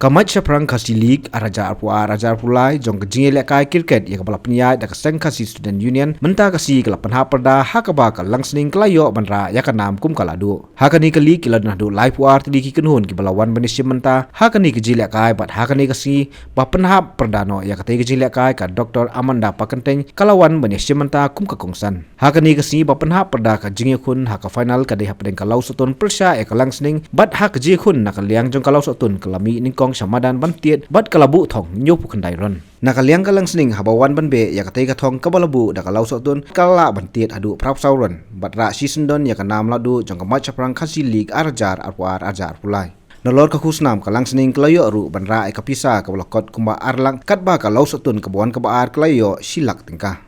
Kamat Syaprang Kasi League Raja Pulai jong kejing lekai kriket ia kepala penyai dan keseng Kasi Student Union mentah kasi kelapan hak perda hak keba ke langsning kelayo bandra ya kanam kum kaladu. Hakani ke league kila nahdu live war tadi kinhun ki balawan benisya mentah hakani kejing lekai bat hakani kasi bapen hak perdano ya kata kejing lekai ka Dr. Amanda Pakenteng kalawan benisya mentah kum kekongsan. Hakani kasi bapen hak perda ka jing kun hak final ka deha pedeng kalau sutun persya ya ke langsning bat hak kejing kun nak liang jong kalau sutun kelami ningkong Samadan bantiet bat kalabu thong nyup kendai ron. Nakaliang kalang sening habawan banbe ya katai ka thong kabalabu da kalau sotun kala bantiet adu prap sauron bat ra season don ya kanam ladu jong Kamat Syaprang Kasi League Arjar Pulai. Nolor ka khusnam kalang sening kelayo ru banra ai kapisa ka blokot kumba arlang katba kalau sotun kebuan kebaar kelayo silak tingkah.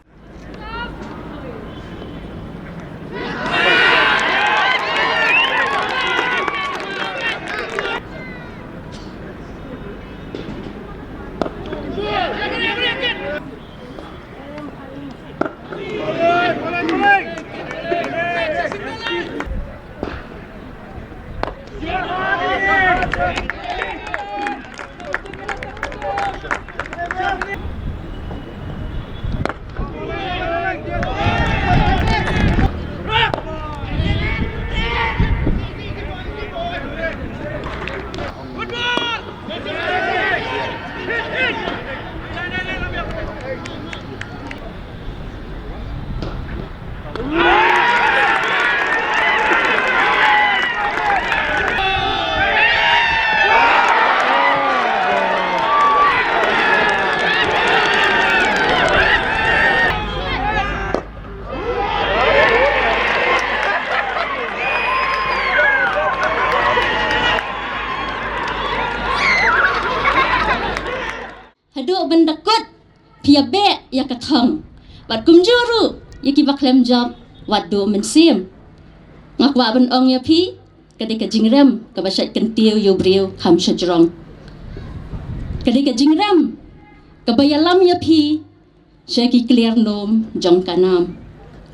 Haduk bendakut piabe ya katong bat kumjuru ya kiba klem job wadu mensim ngakwa ben ong ya pi kadika jingrem ka basat kentiu yo briu kham shajrong kadika jingrem ka bayalam ya pi shaki clear nom jong kanam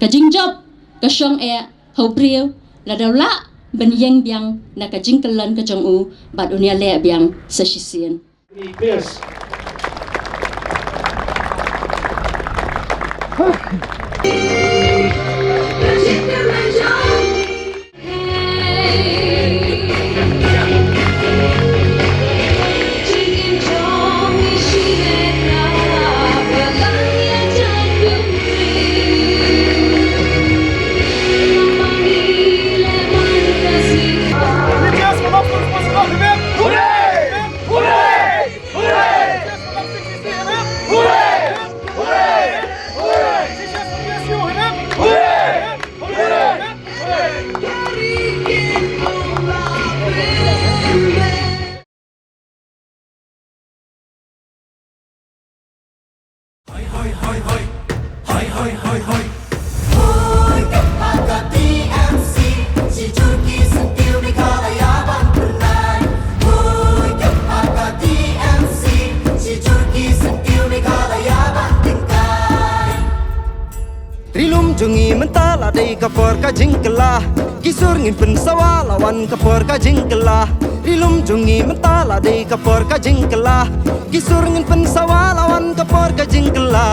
ka jingjob ka shong e ho briu la dawla ben yeng biang na ka jingkelan ka jong u bat unia le biang sa shisien. Rilum jungi mentala dei kapor ka jingkela kisur ngin pen sawalawan kapor ka jingkela Rilum jungi mentala dei kapor ka jingkela kisur ngin pen sawalawan kapor ka jingkela